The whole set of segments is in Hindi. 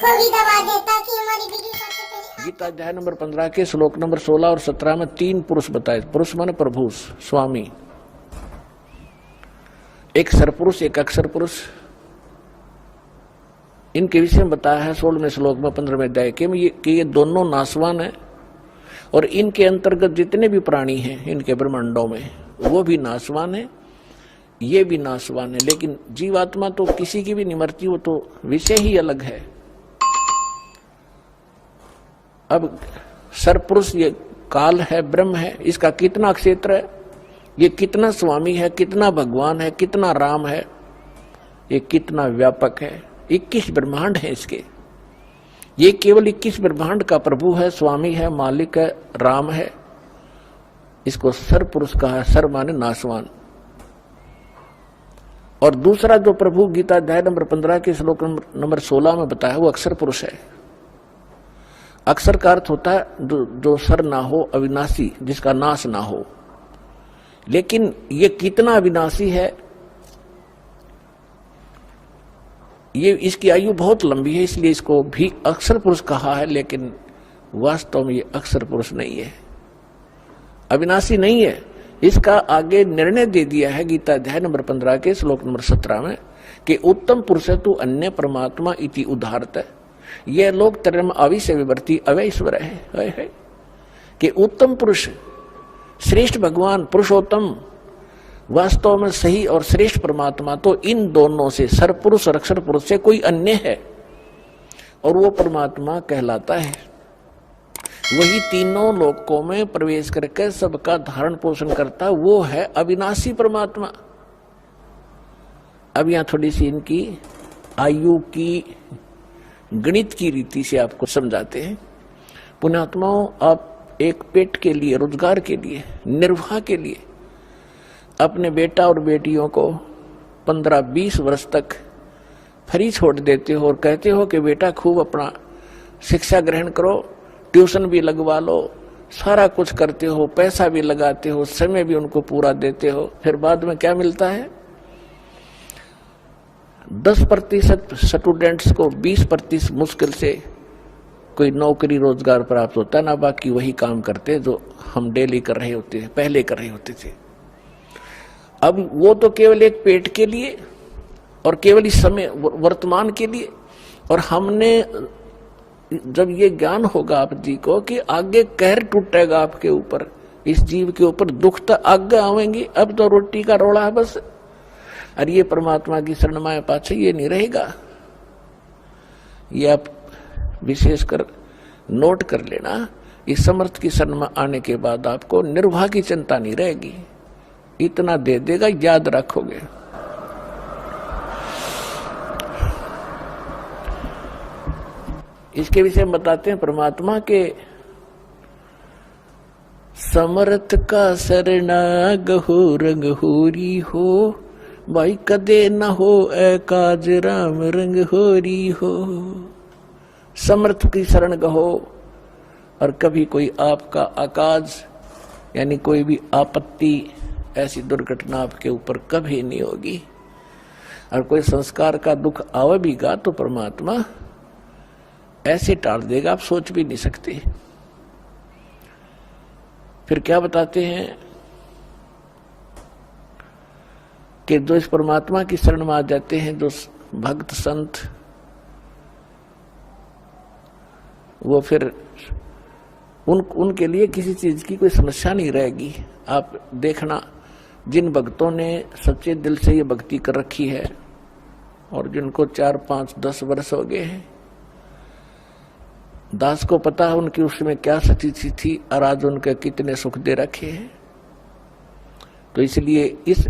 को भी दबा दे ताकि हमारी वीडियो सबसे पहले। गीता अध्याय नंबर 15 के श्लोक नंबर 16 और 17 में 3 पुरुष बताए। पुरुष माने प्रभु स्वामी, एक सरपुरुष, एक अक्षर पुरुष। इनके विषय में बताया है 16वें श्लोक में 15वें अध्याय के में कि ये दोनों नासवान है और इनके अंतर्गत जितने भी प्राणी हैं इनके ब्रह्मांडों में वो भी नासवान है, ये भी नासवान है। लेकिन जीवात्मा तो किसी की भी नहीं मरती, वो तो विषय ही अलग है। अब सरपुरुष ये काल है, ब्रह्म है, इसका कितना क्षेत्र है, ये कितना स्वामी है, कितना भगवान है, कितना राम है, ये कितना व्यापक है। 21 ब्रह्मांड है इसके। ये केवल 21 ब्रह्मांड का प्रभु है, स्वामी है, मालिक है, राम है। इसको सरपुरुष कहा है। सर माने नासवान। और दूसरा जो प्रभु गीता अध्याय नंबर 15 के श्लोक नंबर 16 में बताया वो अक्षर पुरुष है। अक्षर का अर्थ होता है जो सर ना हो, अविनाशी, जिसका नाश ना हो। लेकिन ये कितना अविनाशी है, ये इसकी आयु बहुत लंबी है, इसलिए इसको भी अक्षर पुरुष कहा है। लेकिन वास्तव में ये अक्षर पुरुष नहीं है, अविनाशी नहीं है। इसका आगे निर्णय दे दिया है गीता अध्याय नंबर 15 के श्लोक नंबर 17 में कि उत्तम पुरुष तु अन्य परमात्मा इति उदाहरत। यह लोक तरम अविश्य विवर्ती अवैश्वर है कि उत्तम पुरुष, श्रेष्ठ भगवान, पुरुषोत्तम, वास्तव में सही और श्रेष्ठ परमात्मा तो इन दोनों से, सरपुरुष और अक्षर पुरुष से कोई अन्य है और वो परमात्मा कहलाता है। वही तीनों लोकों में प्रवेश करके सबका धारण पोषण करता, वो है अविनाशी परमात्मा। अब यहां थोड़ी सी इनकी आयु की गणित की रीति से आपको समझाते हैं। पुण्यात्माओं, आप एक पेट के लिए, रोजगार के लिए, निर्वाह के लिए अपने बेटा और बेटियों को 15-20 वर्ष तक फ्री छोड़ देते हो और कहते हो कि बेटा खूब अपना शिक्षा ग्रहण करो, ट्यूशन भी लगवा लो, सारा कुछ करते हो, पैसा भी लगाते हो, समय भी उनको पूरा देते हो। फिर बाद में क्या मिलता है? 10% स्टूडेंट्स को 20% मुश्किल से कोई नौकरी रोजगार प्राप्त होता है ना, बाकी वही काम करते जो हम डेली कर रहे होते हैं, पहले कर रहे होते थे। अब वो तो केवल एक पेट के लिए और केवल इस समय वर्तमान के लिए। और हमने जब ये ज्ञान होगा आप जी को कि आगे कहर टूटेगा आपके ऊपर, इस जीव के ऊपर दुख तो आगे आवेंगे, अब तो रोटी का रोड़ा है बस। अरे ये परमात्मा की शरण में पाछे ये नहीं रहेगा। ये आप विशेषकर नोट कर लेना। इस समर्थ की शरण में आने के बाद आपको निर्वाह की चिंता नहीं रहेगी। इतना दे देगा, याद रखोगे। इसके विषय में बताते हैं परमात्मा के समर्थ का शरणा गहो रंग होरी हो, भाई कदे न हो एकाज राम रंग होरी हो। समर्थ की शरण गहो और कभी कोई आपका आकाज यानी कोई भी आपत्ति, ऐसी दुर्घटना आपके ऊपर कभी नहीं होगी। और कोई संस्कार का दुख आवेगा तो परमात्मा ऐसे टाल देगा, आप सोच भी नहीं सकते। फिर क्या बताते हैं कि जो इस परमात्मा की शरण में आ जाते हैं, जो भक्त संत, वो फिर उनके लिए किसी चीज की कोई समस्या नहीं रहेगी। आप देखना, जिन भक्तों ने सच्चे दिल से ये भक्ति कर रखी है और जिनको 4, 5, 10 वर्ष हो गए हैं, दास को पता है उनकी उसमें क्या स्थिति थी और आज उनके कितने सुख दे रखे हैं। तो इसलिए इस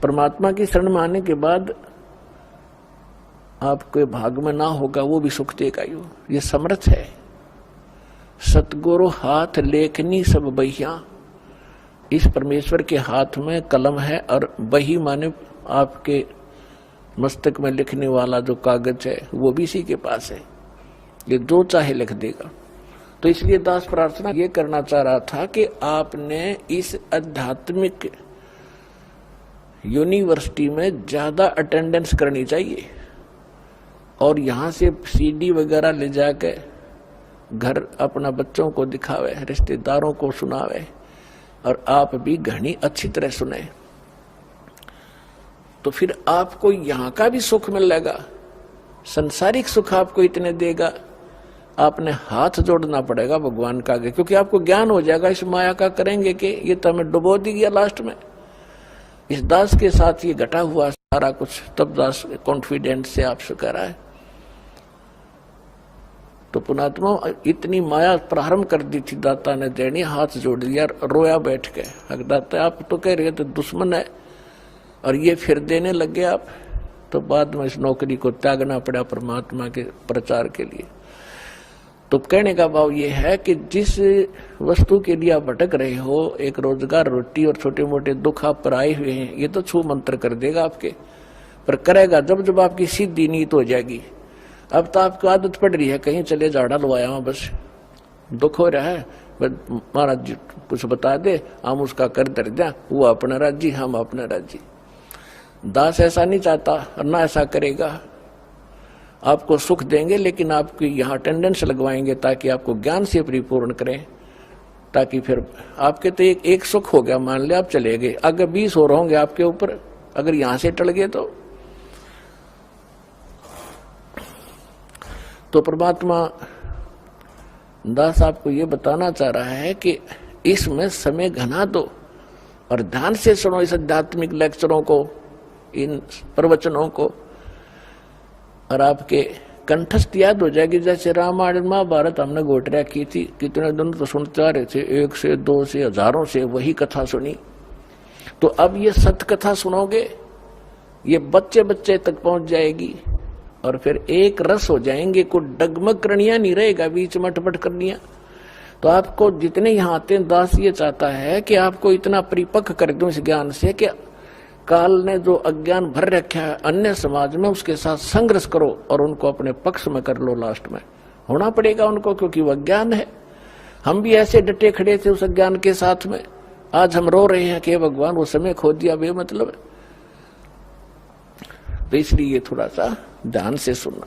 परमात्मा की शरण में आने के बाद आपके भाग में ना होगा वो भी सुख देगा। ये समर्थ है। सतगुरु हाथ लेखनी सब बहिया। इस परमेश्वर के हाथ में कलम है और बही माने आपके मस्तक में लिखने वाला जो कागज है वो भी इसी के पास है। ये जो चाहे लिख देगा। तो इसलिए दास प्रार्थना ये करना चाह रहा था कि आपने इस आध्यात्मिक यूनिवर्सिटी में ज्यादा अटेंडेंस करनी चाहिए। और यहाँ से सीडी वगैरह ले जाके घर अपना बच्चों को दिखावे, रिश्तेदारों को सुनावे, और आप भी घनी अच्छी तरह सुने, तो फिर आपको यहाँ का भी सुख मिलेगा, संसारिक सुख आपको इतने देगा, आपने हाथ जोड़ना पड़ेगा भगवान का आगे, क्योंकि आपको ज्ञान हो जाएगा इस माया का करेंगे कि ये तो हमें डुबो दी गया लास्ट में। इस दास के साथ ये घटा हुआ सारा कुछ, तब दास कॉन्फिडेंट से आपसे कह रहा है। तो पुणात्मा इतनी माया प्रारंभ कर दी थी दाता ने देनी, हाथ जोड़ दिया, रोया बैठ के। दाता आप तो कह रहे तो दुश्मन है, और ये फिर देने लगे आप, तो बाद में इस नौकरी को त्यागना पड़ा परमात्मा के प्रचार के लिए। तो कहने का भाव ये है कि जिस वस्तु के लिए आप भटक रहे हो, एक रोजगार, रोटी और छोटे मोटे दुख आप पर आए हुए हैं, ये तो छू मंत्र कर देगा आपके, पर करेगा जब जब आपकी सीधी नीयत हो जाएगी। अब तो आपको आदत पड़ रही है, कहीं चले झाड़ा लवाया हूं, बस दुख हो रहा है, महाराज जी कुछ बता दे, हम उसका कर दर दिया, वो अपना राजी, हम अपना राजी। दास ऐसा नहीं चाहता और ना ऐसा करेगा, आपको सुख देंगे लेकिन आपकी यहाँ अटेंडेंस लगवाएंगे ताकि आपको ज्ञान से परिपूर्ण करें, ताकि फिर आपके तो एक सुख हो गया, मान लिया आप चले गए, अगर 20 और होंगे आपके ऊपर, अगर यहां से टल गए तो परमात्मा दास आपको ये बताना चाह रहा है कि इसमें समय घना दो और ध्यान से सुनो इस आध्यात्मिक लेक्चरों को, इन प्रवचनों को, और आपके कंठस्थ याद हो जाएगी। जैसे रामायण महाभारत हमने गोटरिया की थी, कितने दिन तो सुनते आ रहे थे, 1 से 2 से हजारों से वही कथा सुनी। तो अब ये सत्य कथा सुनोगे, ये बच्चे बच्चे तक पहुंच जाएगी, और फिर एक रस हो जाएंगे, कोई डगमग करनिया नहीं रहेगा, बीच में अटपट करनिया। तो आपको जितने यहाँ आते हैं, दास ये चाहता है कि आपको इतना परिपक्व कर दूं इस ज्ञान से कि काल ने जो अज्ञान भर रखा है अन्य समाज में, उसके साथ संघर्ष करो और उनको अपने पक्ष में कर लो। लास्ट में होना पड़ेगा उनको, क्योंकि वह अज्ञान है। हम भी ऐसे डटे खड़े थे उस अज्ञान के साथ में, आज हम रो रहे हैं कि भगवान वो समय खो दिया, बेमतलब। तो इसलिए थोड़ा सा ध्यान से सुनना।